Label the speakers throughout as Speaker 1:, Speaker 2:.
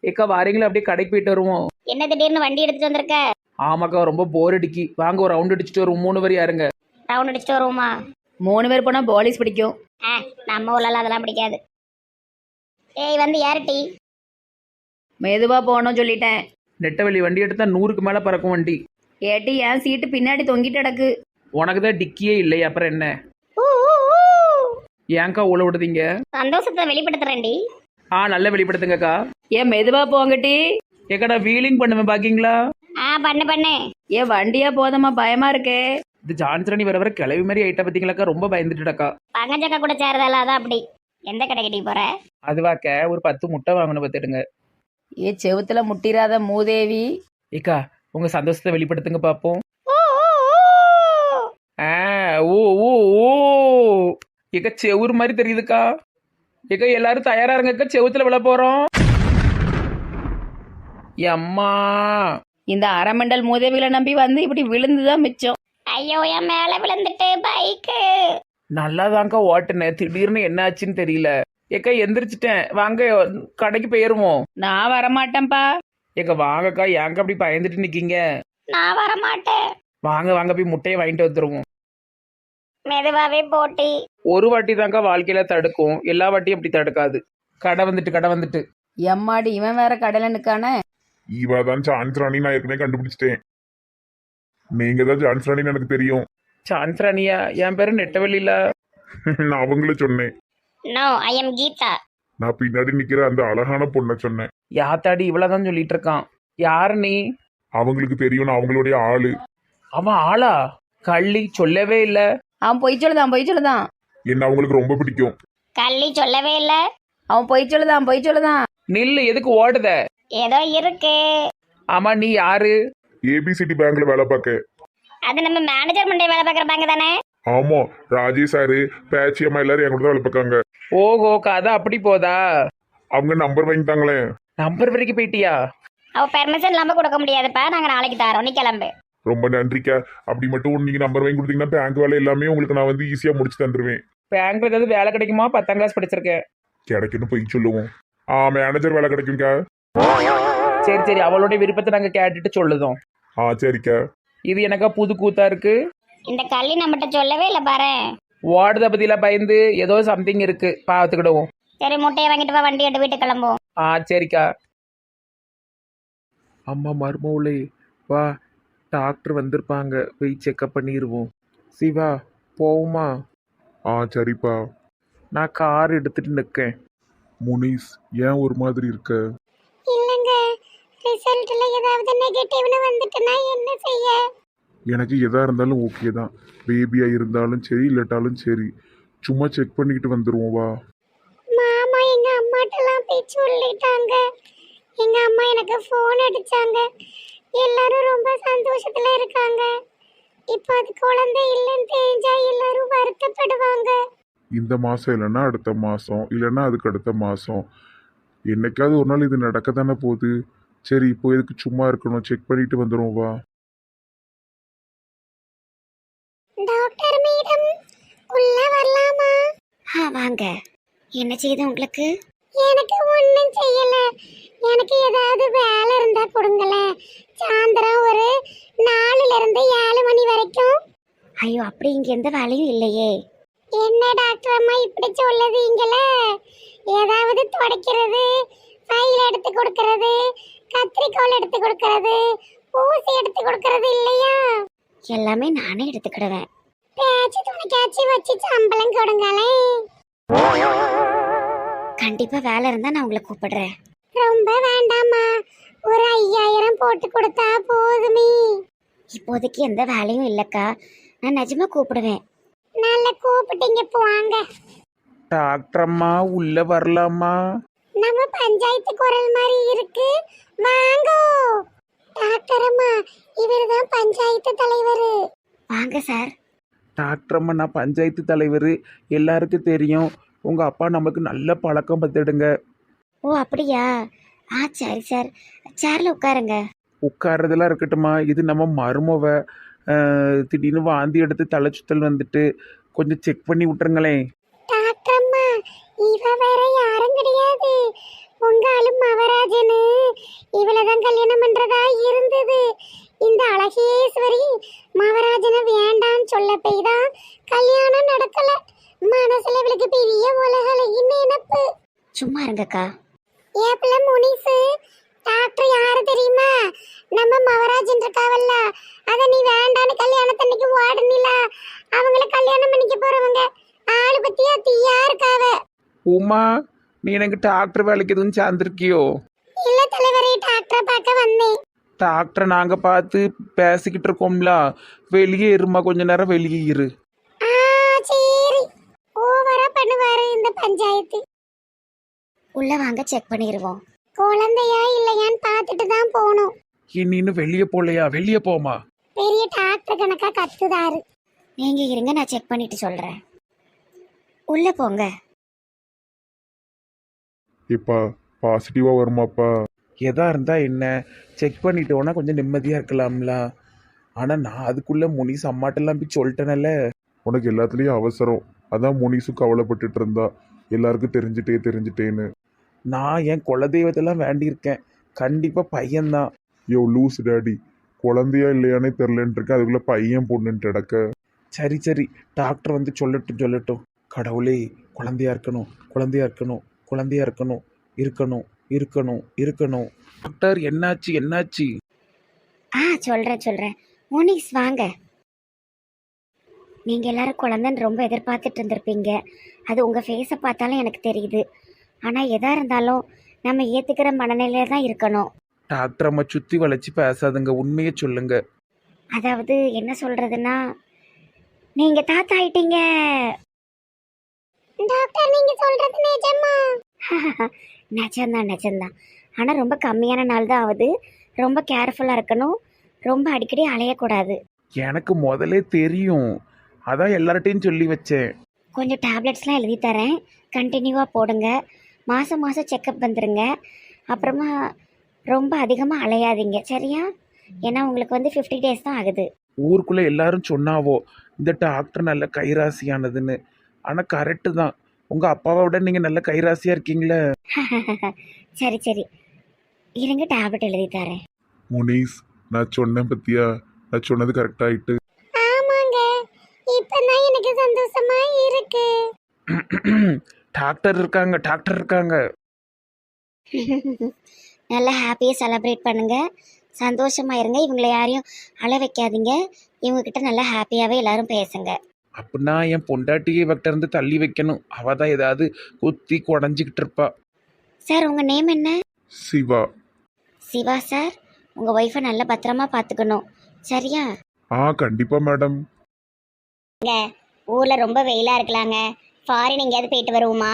Speaker 1: ஏக்கா வாரீங்களா அப்படியே கடைக்கு போயிட்டு வருவோம்.
Speaker 2: என்ன திடீர்னு வண்டி எடுத்துட்டு வந்திருக்க?
Speaker 1: ஆமாக்கா ரொம்ப போர் அடிக்கி, வாங்க ஒரு ரவுண்ட் அடிச்சுட்டு வருவோம். 3 பேர் யாருங்க?
Speaker 2: ரவுண்ட் அடிச்சுட்டு வருவோமா?
Speaker 3: 3 பேர் போனால் போலீஸ் பிடிக்கும்.
Speaker 2: நம்ம ஊர்ல அதெல்லாம் பிடிக்காது. ஏய் வந்து யாருட்டி?
Speaker 3: மெதுவாக போகணும் சொல்லிட்டேன்.
Speaker 1: நெட்டவெளி வண்டி எடுத்தா 100க்கு மேலே பறக்கும் வண்டி.
Speaker 3: ஏட்டி என் சீட்டு பின்னாடி தொங்கிட்டு கிடக்கு.
Speaker 1: உனக்கு தான் டிக்கியே இல்லை, அப்புறம் என்ன? ஏன்க்கா உள்ள விடுதீங்க?
Speaker 2: சந்தோஷத்தை வெளிப்படுத்துறேன்டி.
Speaker 1: நல்லா வெளிப்படுத்துங்கக்கா.
Speaker 3: ஏன் மெதுவாக போங்கட்டி.
Speaker 1: ஏக்கா நான் வீலிங் பண்ணுவேன் பாக்கீங்களா?
Speaker 2: பண்ணு.
Speaker 3: ஏன் வண்டியா போதமா பயமா இருக்கே.
Speaker 1: இது ஜான்சரணி வர வர கிளவி மாதிரி ஆயிட்டா பார்த்தீங்களாக்கா, ரொம்ப பயந்துட்டுடாக்கா.
Speaker 2: பங்கஜக்கா கூட சேரதால அதான் அப்படி. எந்த கடைக்கு நீ போற?
Speaker 1: அதுவாக்க ஒரு 10 முட்டை வாங்கணும் பார்த்துடுங்க.
Speaker 3: ஏ செவுத்துல முட்டிராத மூதேவி.
Speaker 1: ஏக்கா உங்க சந்தோஷத்தை வெளிப்படுத்துங்க பார்ப்போம். ஓ ஓ ஓ ஏக்கா செவுரு மாதிரி தெரியுதுக்கா. ஏக்கா எல்லாரும் தயாரா இருங்கக்கா, செவுத்துல விழ போறோம். அம்மா
Speaker 3: இந்த அரைமண்டல் மூதேவிகளை நம்பி வந்து இப்படி விழுந்துதான் மிச்சம்.
Speaker 2: ஐயோ என் மேல விழுந்துட்டு பைக்கு.
Speaker 1: நல்லாதான்க்கா ஓட்டுனேன், திடீர்னு என்ன ஆச்சுன்னு தெரியல. ஏக்கா எந்திரிச்சிட்டேன், வாங்க கடைக்கு போயிருவோம்.
Speaker 3: நான் வரமாட்டேன்ப்பா.
Speaker 1: ஏக்கா வாங்கக்கா, ஏங்க அப்படி பயந்துட்டு நிக்கீங்க?
Speaker 2: நான் வர மாட்டேன்.
Speaker 1: வாங்க வாங்க போய் முட்டையை வாங்கிட்டு வந்துருவோம்.
Speaker 2: மெதுவாவே போட்டி.
Speaker 1: ஒரு வாட்டி தான்க்கா வாழ்க்கையில தடுக்கும், எல்லா வாட்டியும் அப்படி தடுக்காது. கடை வந்துட்டு.
Speaker 3: எம்மாடி இவன் வேற கடையில நிக்கானே.
Speaker 4: இவதான் சான்ஸ்ராணி, நான் ஏற்கனவே கண்டுபிடிச்சிட்டேன். நீங்க தான் சான்ஸ்ராணின்னு எனக்கு தெரியும்.
Speaker 1: சான்ஸ்ராணியா? என் பேரு நெட்டவெளியில.
Speaker 4: நான் அவங்கள சொன்னேன்.
Speaker 2: No I am Geetha.
Speaker 4: நான் பின்னாடி நிக்கிற அந்த அழகான பொண்ணை சொன்னேன்.
Speaker 1: யாத்தாடி இவ்வளவுதான் சொல்லிட்டு இருக்கான். யாரு நீ?
Speaker 4: அவங்களுக்கு தெரியும், நான் அவங்களுடைய ஆளு.
Speaker 1: அவன் ஆளா? கள்ளி சொல்லவே இல்ல.
Speaker 3: அவன் பொய் சொல்லுதான்.
Speaker 4: என்ன அவங்களுக்கு ரொம்ப பிடிக்கும்.
Speaker 2: கள்ளி சொல்லவே இல்ல.
Speaker 3: அவன் பொய் சொல்லுதான்.
Speaker 1: நில்லு, எதுக்கு ஓடுத?
Speaker 2: ஏதோ இருக்கு.
Speaker 1: ஆமா நீ யாரு?
Speaker 4: ஏபிசிடி பேங்க்ல வேலை பார்க்க.
Speaker 2: அது நம்ம மேனேஜர் மண்டே வேலை பார்க்குற பேங்க் தானே?
Speaker 4: ஆமா, ராஜேஷ் சாரு பேச்சி அம்மா எல்லாரும் என் கூட தான் வேலை பார்க்காங்க.
Speaker 1: ஓஹோ, கதை அப்படி போதா?
Speaker 4: அவங்க நம்பர் வாங்கிட்டாங்களே.
Speaker 1: நம்பர் வரைக்கும் போயிட்டியா?
Speaker 2: அவ பெர்மிஷன் இல்லாம கொடுக்க முடியாதுப்பா, நாங்க நாளைக்கு தரோம், நீ கிளம்பு.
Speaker 4: ரொம்ப நன்றிக்கா. அப்படி மட்டும் நீங்க நம்பர் வாங்கி கொடுத்தீங்கன்னா பேங்க் வேலை எல்லாமே உங்களுக்கு நான் வந்து ஈஸியா முடிச்சு தந்துருவேன்.
Speaker 1: பேங்க்ல ஏதாவது வேலை கிடைக்குமா? 10ஆம் கிளாஸ் படிச்சிருக்கேன்.
Speaker 4: கிடைக்குன்னு போய் சொல்லுவோம். மேனேஜர் வேலை கிடைக்கும்க்கா.
Speaker 1: சரி அவளுடைய விருப்பத்தை நாங்க கேட்டுட்டு சொல்லுதோம்.
Speaker 4: சரிக்கா.
Speaker 1: இது எனக்கா புது கூத்தா இருக்கு.
Speaker 2: இந்த கள்ளி நம்மகிட்ட சொல்லவே இல்லை பாரு.
Speaker 1: வார்டுத பத்திலாம் பயந்து ஏதோ சம்திங் இருக்கு, பார்த்துக்கிடுவோம்.
Speaker 2: சரி முட்டையை வாங்கிட்டு வா, வண்டி எடுத்து வீட்டுக்கு கிளம்புவோம்.
Speaker 1: சரிக்கா. அம்மா மருமவுளே வா, டாக்டர் வந்திருப்பாங்க, போய் செக்அப் பண்ணிடுவோம். சிவா போவுமா?
Speaker 4: சரிப்பா.
Speaker 1: நான் கார் எடுத்துட்டு நிற்கேன்.
Speaker 4: முனிஸ் ஏன் ஒரு மாதிரி இருக்க?
Speaker 2: இல்லங்க, ரிசல்ட்ல ஏதாவது நெகட்டிவ்னு வந்துட்டுனா என்ன செய்ய?
Speaker 4: எனக்கு எதா இருந்தாலும் ஓகே தான். பேபியா இருந்தாலும் சரி இல்லாட்டாலும் சரி, சும்மா செக் பண்ணிக்கிட்டு வந்துருவோம் வா.
Speaker 2: மாமா எங்க அம்மாட்டெல்லாம் போய் சொல்லிட்டாங்க. எங்க அம்மா எனக்கு ஃபோன் அடிச்சாங்க. எல்லாரும் ரொம்ப சந்தோஷத்துல இருக்காங்க. இப்போ அது குழந்தை இல்லைன்னு தெரிஞ்சா எல்லாரும் வருத்தப்படுவாங்க.
Speaker 4: இந்த மாசம் இல்லைன்னா அடுத்த மாசம், இல்லைன்னா அதுக்கு அடுத்த மாசம், என்னைக்காவது ஒரு நாள் இது நடக்க தானே போகுது. சரி இப்போ எதுக்கு சும்மா இருக்கணும், செக் பண்ணிட்டு வந்துடும் வா.
Speaker 2: டாக்டர் மேடம் உள்ள வரலாமா? வாங்க. என்ன செய்யுது உங்களுக்கு? எனக்கு ஒண்ணும் செய்யல. எனக்கு ஏதாவது வேலை இருந்தா கொடுங்களே. சாயந்தரம் ஒரு 4ல இருந்து 7 மணி வரைக்கும். ஐயோ அப்படி இங்க எந்த வேலையும் இல்லையே. என்ன டாக்டர் அம்மா இப்படி சொல்லுதீங்களே? ஏதாவது துடைக்கிறது, ஃபைல் எடுத்து கொடுக்கறது, கத்திரிக்கோல் எடுத்து கொடுக்கறது, ஊசி எடுத்து கொடுக்கறது இல்லையா? எல்லாமே நானே எடுத்துக்கிடுவேன். பேச்சு துணைக்காச்சு வச்சு சம்பளம் கொடுங்களே. கண்டிப்பா வேலை இருந்தா நான் உங்களை கூப்பிடுறேன். ரொம்ப வேண்டாமா, ஒரு 5000 போட்டு கொடுத்தா போதுமே. இப்போதைக்கு எந்த வேலையும் இல்லக்கா, நான் நிஜமா கூப்பிடுவேன். நல்ல கூப்பிட்டீங்க, போவாங்க.
Speaker 1: டாக்டர் அம்மா உள்ள வரலாமா?
Speaker 2: நம்ம பஞ்சாயத்து குரல் மாதிரி இருக்கு, வாங்கோ. டாக்டர் அம்மா இவர்தான் பஞ்சாயத்து தலைவர். வாங்க சார்.
Speaker 1: டாக்டர் அம்மா நான் பஞ்சாயத்து தலைவர், எல்லாருக்கும் தெரியும். உங்க அப்பா நமக்கு நல்ல பழக்கம் பார்த்துடுங்க.
Speaker 2: ஓ அப்படியா? சரி சார், சேர்ல உட்காருங்க.
Speaker 1: உட்கார்றதெல்லாம் இருக்கட்டுமா, இது நம்ம மருமவ. திடீர்னு வாந்தி எடுத்து தலை சுத்தல் வந்துட்டு கொஞ்சம் செக் பண்ணி விட்டுருங்களேன்.
Speaker 2: டாக்டர் அம்மா இவ வேற யாரும் கிடையாது, உங்க ஆளு மவராஜனு. சும்மா இருங்கக்கா. ஏப்ல முனிசு டாக்டர் யாரு தெரியுமா? நம்ம மவராஜன் இருக்காவல்ல, அத நீ வேண்டான்னு கல்யாணத்தன்னைக்கு ஓடனில, அவங்கள கல்யாணம் பண்ணிக்க போறவங்க. ஆளு பத்தியா தீயா இருக்காவ.
Speaker 1: உமா, நீ எனக்கு டாக்டர் வேலைக்கு எதுவும் சேர்ந்துருக்கியோ?
Speaker 2: இல்ல தலைவரே, டாக்டரை பார்க்க வந்தேன்.
Speaker 1: டாக்டரை நாங்கள் பார்த்து பேசிக்கிட்டு இருக்கோம்ல, வெளியே இருமா, கொஞ்ச நேரம் வெளியே இரு.
Speaker 2: ஆ சரி, ஓவரா பண்ணுவாரு இந்த பஞ்சாயத்து. உள்ள வாங்க, செக் பண்ணிடுவோம். குழந்தையா இல்லையான்னு பார்த்துட்டு தான் போகணும்.
Speaker 1: இன்னும் வெளியே போலையா? வெளியே போமா.
Speaker 2: பெரிய டாக்டர் கணக்கா கத்துதாரு. நீங்க இருங்க, நான் செக் பண்ணிட்டு சொல்றேன். உள்ள போங்க.
Speaker 4: இப்பா பாசிட்டிவா வருமாப்பா?
Speaker 1: எதா இருந்தா என்ன, செக் பண்ணிட்டோன்னா கொஞ்சம் நிம்மதியாக இருக்கலாம்ல. ஆனால் நான் அதுக்குள்ளே முனிஸ் அம்மாட்டெல்லாம் போய் சொல்லிட்டேனல்ல.
Speaker 4: உனக்கு எல்லாத்துலேயும் அவசரம், அதான் முனிசும் கவலைப்பட்டுட்டு இருந்தா, எல்லாருக்கும் தெரிஞ்சுட்டேன்னு.
Speaker 1: நான் என் குலதெய்வத்தெல்லாம் வேண்டியிருக்கேன், கண்டிப்பாக பையன்தான்.
Speaker 4: யோ லூஸ் டாடி, குழந்தையா இல்லையானே தெரிலன்னு இருக்கேன், அதுக்குள்ள பையன் பொண்ணுன்ட்டு கிடக்க.
Speaker 1: சரி சரி, டாக்டர் வந்து சொல்லட்டும். கடவுளே, குழந்தையா இருக்கணும், குழந்தையா இருக்கணும், குழந்தையா இருக்கணும், இருக்கணும். டாக்டர், என்னாச்சு?
Speaker 2: சொல்றேன். மோனிஸ் வாங்க. நீங்க எல்லாரும் குழந்தைன்னு ரொம்ப எதிர்பார்த்துட்டு இருந்திருப்பீங்க. அது உங்க ஃபேஸை பார்த்தாலும் எனக்கு தெரியுது. ஆனா எதா இருந்தாலும் நம்ம ஏத்துக்கிற மனநிலையில தான் இருக்கணும்.
Speaker 1: டாக்டர் அம்மா சுற்றி வளைச்சி பேசாதுங்க, உண்மையை சொல்லுங்க.
Speaker 2: அதாவது என்ன சொல்றதுன்னா, நீங்க தாத்தா ஆயிட்டீங்க. டாக்டர், நீங்க சொல்றது நிஜமா? நிஜம்தான். ஆனா ரொம்ப கம்மியான நாள் தான் ஆகுது. ரொம்ப கேர்ஃபுல்லா இருக்கணும். ரொம்ப அடிக்கடி அலையக்கூடாது.
Speaker 1: எனக்கு முதலே தெரியும், அதான் எல்லார்ட்டையும் சொல்லி வச்சேன்.
Speaker 2: கொஞ்சம் டேப்லெட்ஸ்லாம் எழுதி தரேன், கண்டினியூவாக போடுங்க. மாதம் செக்கப் வந்துடுங்க. அப்புறமா ரொம்ப அதிகமாக அலையாதீங்க, சரியா? ஏன்னா உங்களுக்கு 50 டேஸ் தான் ஆகுது.
Speaker 1: ஊருக்குள்ளே எல்லாரும் சொன்னாவோ இந்த டாக்டர் நல்ல கைராசியானதுன்னு. ஆனால் கரெக்டு தான், உங்கள் அப்பாவை விட நீங்கள் நல்ல கைராசியாக இருக்கீங்களே.
Speaker 2: சரி இருங்க, டேப்லெட் எழுதி தரேன்.
Speaker 4: முனிஸ், நான் சொன்னேன் பத்தியா, நான் சொன்னது கரெக்டாயிட்டு.
Speaker 2: ஆமாங்க, இப்பதான் எனக்கு சந்தோஷமா இருக்கு.
Speaker 1: டாக்டர் இருக்காங்க.
Speaker 2: நல்லா ஹாப்பியாக செலிப்ரேட் பண்ணுங்க, சந்தோஷமா இருங்க. இவங்களை யாரையும் அழ வைக்காதீங்க. இவங்க கிட்ட நல்லா ஹாப்பியாகவே எல்லாரும் பேசுங்க.
Speaker 1: அப்படின்னா என் பொண்டாட்டியை இவக்கிட்ட இருந்து தள்ளி வைக்கணும், அவள் தான் ஏதாவது குத்தி குடஞ்சிக்கிட்டு இருப்பா.
Speaker 2: சார், உங்கள் நேம் என்ன?
Speaker 4: சிவா.
Speaker 2: சிவா சார், உங்கள் ஒய்ஃபை நல்லா பத்திரமா பார்த்துக்கணும், சரியா?
Speaker 4: கண்டிப்பா மேடம்.
Speaker 2: ஊரில் ரொம்ப வெயிலாக இருக்கலாங்க, ஃபாரின் எங்கேயாவது போயிட்டு வருவோமா?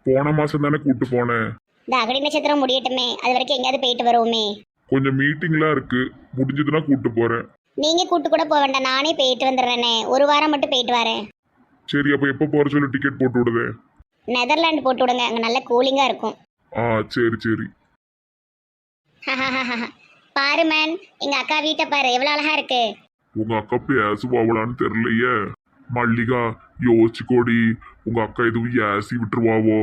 Speaker 4: போன மாசம் தானே கூட்டு போனேன்.
Speaker 2: இந்த அகடி நட்சத்திரம் முடியட்டுமே, அது வரைக்கும் எங்கேயாவது போயிட்டு வருவோமே.
Speaker 4: கொஞ்சம் மீட்டிங்லாம் இருக்கு, முடிஞ்சதுன்னா கூட்டு போறேன்.
Speaker 2: நீங்க கூட்டு கூட போக வேண்டாம், நானே போயிட்டு வந்துடுறேனே. ஒரு வாரம் மட்டும் போயிட்டு வரேன்.
Speaker 4: சரி, அப்ப எப்போ போற சொல்லி டிக்கெட் போட்டு விடுதே.
Speaker 2: நெதர்லாந்து போட்டு விடுங்க, அங்கே நல்ல கூலிங்கா இருக்கும்.
Speaker 4: சரி.
Speaker 2: பாரு மேன், எங்க அக்கா வீட்டை பாரு, எவ்வளவு அழகா இருக்கு.
Speaker 4: உங்க அக்கா பேசுவாங்களான்னு தெரியலையே. மல்லிகா, யோசிச்சுக்கோடி, உங்க அக்கா எதுவும் ஏசி விட்டுருவாவோ.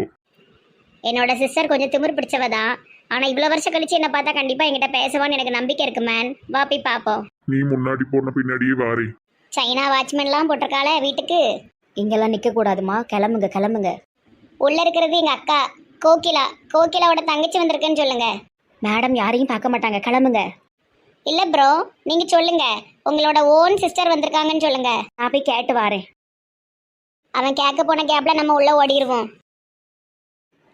Speaker 2: என்னோட சிஸ்டர் கொஞ்சம் திமிர் பிடிச்சவதான், ஆனா இவ்வளவு வருஷம் கழிச்சு என்ன பார்த்தா கண்டிப்பா என்கிட்ட பேசுவான்னு எனக்கு நம்பிக்கை இருக்கு மேன். வா போய் பாப்போம்.
Speaker 4: நீ முன்னாடி போன பின்னாடியே வாரே.
Speaker 2: சைனா வாட்ச்மேன்லாம் போட்டிருக்காளே வீட்டுக்கு.
Speaker 3: இங்கெல்லாம் நிற்க கூடாதுமா, கிளம்புங்க.
Speaker 2: உள்ள இருக்கிறது எங்க அக்கா கோகிலாவோட தங்கச்சி வந்திருக்குன்னு சொல்லுங்க.
Speaker 3: மேடம் யாரையும் பார்க்க மாட்டாங்க, கிளம்புங்க.
Speaker 2: இல்ல ப்ரோ, நீங்க சொல்லுங்க, உங்களோட ஓன் சிஸ்டர் வந்திருக்காங்கன்னு சொல்லுங்க.
Speaker 3: நான் போய் கேட்டு வாரேன்.
Speaker 2: அவன் கேட்க போன கேப்ல நம்ம உள்ள ஓடிடுவோம்.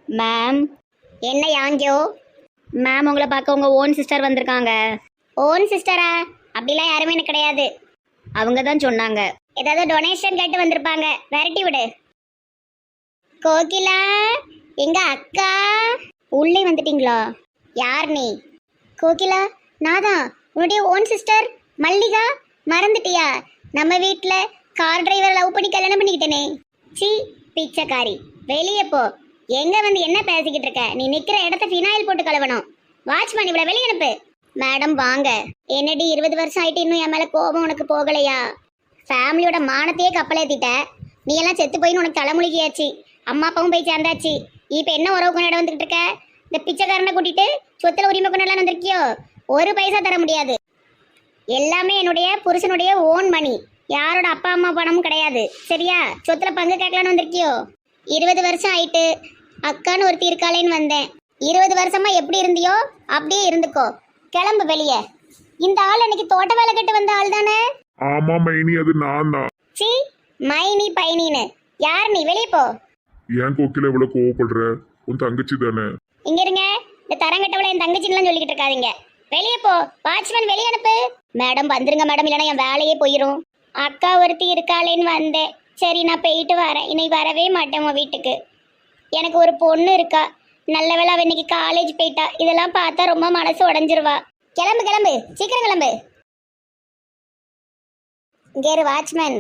Speaker 3: மேம்.
Speaker 2: என்ன யாங்கியோ?
Speaker 3: மேம், உங்களை பார்க்க உங்கள் ஓன் சிஸ்டர் வந்திருக்காங்க.
Speaker 2: ஓன் சிஸ்டரா? அப்படிலாம் யாருமே எனக்கு கிடையாது.
Speaker 3: அவங்க தான் சொன்னாங்க.
Speaker 2: ஏதாவது டொனேஷன் கேட்டு வந்திருப்பாங்க, விரட்டி விடு. கோகிலா, எங்க அக்கா. உள்ளே வந்துட்டீங்களா? யார் நீ? கோகிலா, நாதான் உன்னுடைய ஓன் சிஸ்டர் மல்லிகா. மறந்துட்டியா? நம்ம வீட்டுல கார் டிரைவர் லவ் பண்ணி கல்யாணம் பண்ணிக்கிட்டேனே. சி பிச்சைக்காரி, வெளியே போ. எங்க வந்து என்ன பேசிக்கிட்டு இருக்க? நீ நிக்கிற இடத்த ஃபினாயில் போட்டு கழுவணும். வாட்ச்மேன், இவ்வளவு வெளியே அனுப்பு. மேடம் வாங்க. என்னடி 20 வருஷம் ஆயிட்டு இன்னும் என் மேல கோபம் உனக்கு போகலையா? ஃபேமிலியோட மானத்தையே கப்பலேத்திட்ட. நீ எல்லாம் செத்து போயின்னு உனக்கு தலைமுழுகியாச்சு. அம்மா அப்பாவும் போய் சேர்ந்தாச்சு. இப்ப என்ன உறவு கொண்டாட வந்துகிட்டு இருக்க? இந்த பிச்சைக்காரனை கூட்டிட்டு சொத்துல உரிமை கொண்டாடலாம் வந்திருக்கியோ? ஒரு பைசா தர முடியாது. எல்லாமே என்னுடைய புருஷனுடைய ஓன் மணி, யாரோட அப்பா அம்மா பணமும் கிடையாது, சரியா? சொத்துல பங்கு கேட்கலான்னு வந்திருக்கியோ? 20 வருஷம் ஆயிட்டு அக்கான்னு ஒருத்தி இருக்காளேன்னு வந்தேன். 20 வருஷமா எப்படி இருந்தியோ அப்படியே இருந்துக்கோ. கிளம்பு வெளியே. இந்த ஆள் அன்னைக்கு தோட்ட வேலை கட்டு வந்த ஆள் தானே?
Speaker 4: ஆமா மைனி, அது நான் தான்.
Speaker 2: சி மைனி பைனின்னு யார் நீ? வெளியே போ.
Speaker 4: ஏன் கோக்கில இவ்வளவு கோவப்படுற? உன் தங்கச்சி தானே.
Speaker 2: இங்க இருங்க. இந்த தரங்கட்டவளை என் தங்கச்சின்லாம் சொல்லிக்கிட்டு இருக்காதீங்க. வெளியே போ. வாட்ச்மேன் வெளியே அனுப்பு. மேடம் வந்துருங்க மேடம், இல்லைன்னா என் வேலையே போயிடும். அக்கா ஒருத்தி இருக்காளேன்னு வந்தேன். சரி நான் போயிட்டு வரேன். இன்னைக்கு வரவே மாட்டேன் உன் வீட்டுக்கு. எனக்கு ஒரு பொண்ணு இருக்கா. நல்ல வேளை அவ இன்னைக்கு காலேஜ் போயிட்டா. இதெல்லாம் பார்த்தா ரொம்ப மனசு உடஞ்சிருவா. கிளம்பு கிளம்பு, சீக்கிரம் கிளம்பு. இங்கே இரு வாட்ச்மேன்.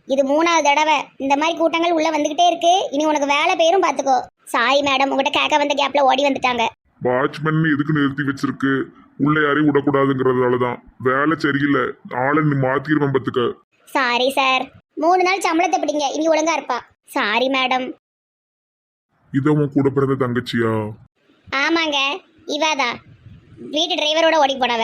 Speaker 2: இது 3வது தடவை இந்த மாதிரி கூட்டங்கள் உள்ள வந்துகிட்டே இருக்கு. இனி உனக்கு வேலை பேரும் பார்த்துக்கோ. சாரி மேடம், உங்ககிட்ட கேட்க வந்த கேப்ல ஓடி வந்துட்டாங்க.
Speaker 4: வாட்ச்மேன் எதுக்கு நிறுத்தி வச்சிருக்கு? உள்ள யாரையும் விடக்கூடாதுங்கிறதுனாலதான். வேலை சரியில்லை, ஆளை நீ மாத்திருவேன் பத்துக்க.
Speaker 2: Sorry sir. 3 நாள் சம்பளத்தை பிடிங்க, இனி ஒழுங்கா இருப்பா. Sorry madam.
Speaker 4: இதை உன் கூட பிறந்த தங்கச்சியா?
Speaker 2: ஆமாங்க, இவாதா வீட்டு டிரைவரோட ஓடி போனவ.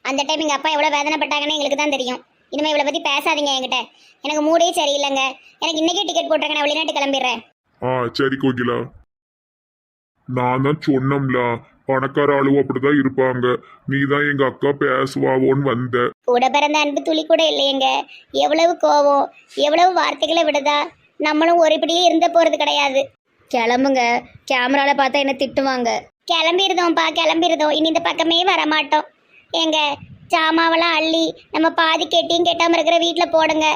Speaker 2: அந்த டைம் எங்கள் அப்பா எவ்வளோ வேதனைப்பட்டாங்கன்னு எங்களுக்கு தான் தெரியும். இனிமேல் இவளை பற்றி பேசாதீங்க என்கிட்ட. எனக்கு மூடே சரியில்லைங்க. எனக்கு இன்னைக்கே டிக்கெட் போட்டிருக்கேன். நான் வெளிநாட்டு கிளம்பிடுறேன்.
Speaker 4: சரி கோகிலா, நான் தான் சொன்னோம்ல, பணக்கார ஆளுவோ அப்படிதான் இருப்பாங்க. நீ தான் எங்க அக்கா பேசுவாவோன்னு வந்த.
Speaker 2: கூட பிறந்த அன்பு துளி கூட இல்லையங்க. எவ்வளவு கோவம், எவ்வளவு வார்த்தைகளை விடுதா. நம்மளும் ஒருபடியே இருந்த போகிறது கிடையாது.
Speaker 3: கிளம்புங்க, கேமரால பார்த்தா என்ன திட்டுவாங்க.
Speaker 2: கிளம்பிருந்தோம்ப்பா, கிளம்பிருந்தோம். இனி இந்த பக்கமே வரமாட்டோம். எங்க ஜாமாவெல்லாம் அள்ளி நம்ம பாதி கெட்டியும் கெட்டாமல் இருக்கிற வீட்டில் போடுங்க.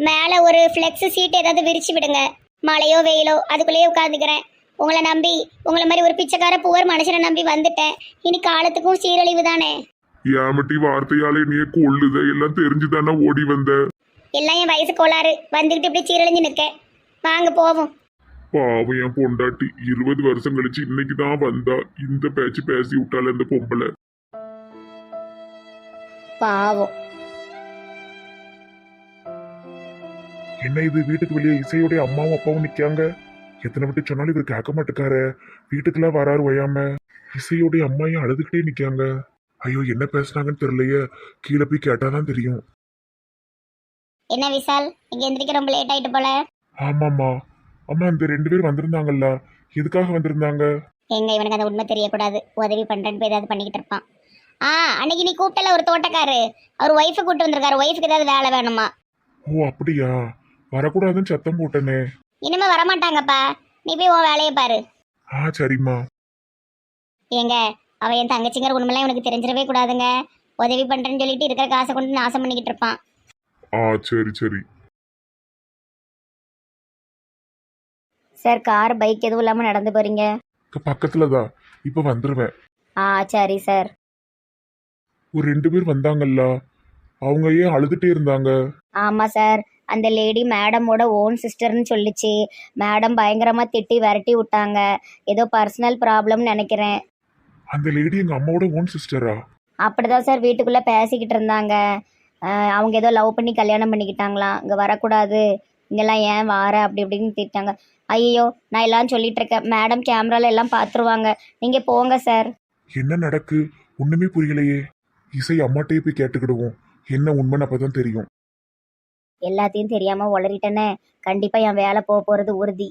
Speaker 2: மேலே ஒரு ஃப்ளெக்ஸ் சீட் ஏதாவது விரிச்சு விடுங்க. மழையோ வெயிலோ அதுக்குள்ளேயே உட்காந்துக்கிறேன். உங்களை நம்பி, உங்களை மாதிரி ஒரு பிச்சைக்கார புவர் மனுஷனை நம்பி வந்துட்டேன். இனி காலத்துக்கும் சீரழிவு தானே.
Speaker 4: ஏமட்டி வார்த்தையாலே நீ கொள்ளுத, எல்லாம் தெரிஞ்சுதானே ஓடி வந்த.
Speaker 2: எல்லாம் என் வயசு கோளாறு. வந்துக்கிட்டு இப்படி சீரழிஞ்சு நிற்க. வாங்க போவோம்.
Speaker 4: பாவம் என் பொண்டாட்டி 20 வருஷம் கழிச்சு இன்னைக்கு தான் வந்தா. இந்த பேச்சு பேசி விட்டால இந்த பொம்பளை.
Speaker 3: பாவம்.
Speaker 4: என்ன இது, வீட்டுக்கு வெளியே இசையோடைய அம்மாவும் அப்பாவும் நிக்காங்க. எத்தனை விட்டு சொன்னாலும் இவர் கேட்க மாட்டேக்காரு. வீட்டுக்குலாம் வராரு ஓயாம. இசையோடைய அம்மாயும் அழுதுகிட்டே நிக்காங்க. ஐயோ என்ன பேசுனாங்கன்னு தெரியலையே. கீழே போய் கேட்டாதான் தெரியும்.
Speaker 2: என்ன விசால், இங்க எந்திரிக்க ரொம்ப லேட் ஆயிட்டு போல.
Speaker 4: ஆமாம்மா. அம்மா இந்த 2 பேர் வந்திருந்தாங்கல்ல, எதுக்காக வந்திருந்தாங்க?
Speaker 2: எங்க இவனுக்கு அந்த உண்மை தெரியக்கூடாது. உதவி பண்றேன்னு போய் ஏதாவது பண்ணிக்கிட்டு இருப்பான். அன்னைக்கு நீ கூப்பிட்டல ஒரு தோட்டக்காரு, அவர் ஒய்ஃபை கூப்பிட்டு வந்திருக்காரு. ஒய்ஃபுக்கு ஏதாவது வேலை வேணுமா?
Speaker 4: ஓ அப்படியா, வரக்கூடாதுன்னு சத்தம் போட்டனே.
Speaker 2: இனிமே வரமாட்டாங்கப்பா. நீ போய் உன் வேலையை பாரு.
Speaker 4: சரிம்மா.
Speaker 2: ஏங்க அவ என் தங்கச்சிங்கிற உண்மைலாம் இவனுக்கு தெரிஞ்சிடவே கூடாதுங்க. உதவி பண்றேன்னு சொல்லிட்டு இருக்கிற காசை கொண்டு நாசம் பண்ணிக்கிட்டு இருப்பான்.
Speaker 4: சரி சரி.
Speaker 3: சார், கார் பைக் எதுவும் இல்லாமல் நடந்து போறீங்க?
Speaker 4: பக்கத்துலதான், இப்ப வந்துருவேன்.
Speaker 3: சரி சார்.
Speaker 4: ஒரு 2 பேர் வந்தாங்கல்ல, அவங்க ஏன் அழுதுட்டே இருந்தாங்க?
Speaker 3: ஆமாம் சார், அந்த லேடி மேடமோட ஓன் சிஸ்டர்னு சொல்லிச்சு. மேடம் பயங்கரமாக திட்டி விரட்டி விட்டாங்க. ஏதோ பர்சனல் ப்ராப்ளம்னு நினைக்கிறேன்.
Speaker 4: அந்த லேடி எங்க அம்மாவோட ஓன் சிஸ்டரா?
Speaker 3: அப்படிதான் சார் வீட்டுக்குள்ளே பேசிக்கிட்டு இருந்தாங்க. அவங்க ஏதோ லவ் பண்ணி கல்யாணம் பண்ணிக்கிட்டாங்களாம். இங்கே வரக்கூடாது, இங்கெல்லாம் ஏன் வார அப்படி இப்படின்னு திட்டாங்க. ஐயோ, நான் எல்லாம் சொல்லிட்டு இருக்கேன். மேடம் கேமரால எல்லாம் பார்த்துருவாங்க. நீங்கள் போங்க சார்.
Speaker 4: என்ன நடக்கு ஒண்ணுமே புரியலையே. இசை அம்மாட்டையே போய் கேட்டுக்கிடுவோம். என்ன உண்மைன்னு அப்பதான் தெரியும்.
Speaker 3: எல்லாத்தையும் தெரியாமல் உளறிட்டேனே. கண்டிப்பாக என் வேலை போக போகிறது உறுதி.